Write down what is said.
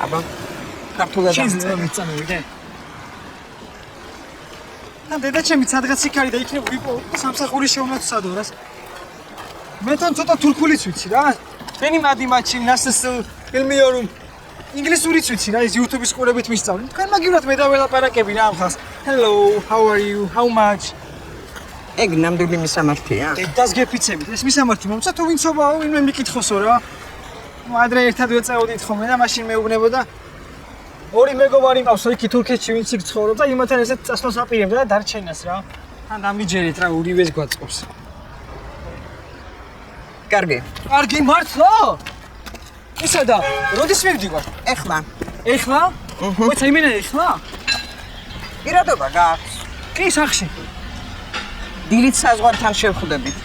აბა ქართულად შეიძლება მეწამოვიდე. ან დედაჩემი სადღაც იქ არის და იქნებ ვიპო სამსახურის შეუნაცვლად ორას. მე თან ცოტა თურქულიც ვიცი რა. თქვენი მადიმაჩი ნასს ფილმიორუმ ინგლისურიც ვიცი რა, ის YouTube-ის ყურებით მისწავლი. თქვენ მაგივრად მე დაველაპარაკები რა ამ ხალხს. Hello, how are you? How much? ეგ ნამდვილი მისამართია? დედას გეფიცებით. ეს მისამართი მომცა თუ ვინცობაო, ვინმე მიკითხოსო რა. ნუ ადრე ერთად ვეწაოდით ხოლმე და მაშინ მეუბნებოდა. ორი მეგობარი მყავს იქ თურქეთში ვინც იქ ცხოვრობს და იმათან ესეთ წასვლას აპირებდა და დარჩენას რა. თან დამიჯერეთ რა, ურივეს გვაწყობს. კარგი. კარგი მართლა? ისა და როდის მივდივარ? ეხლა. ეხლა? მოიცა იმენა ეხლა? პირადობა გაქვს. კი სახში. დილით საზღვართან შევხვდებით.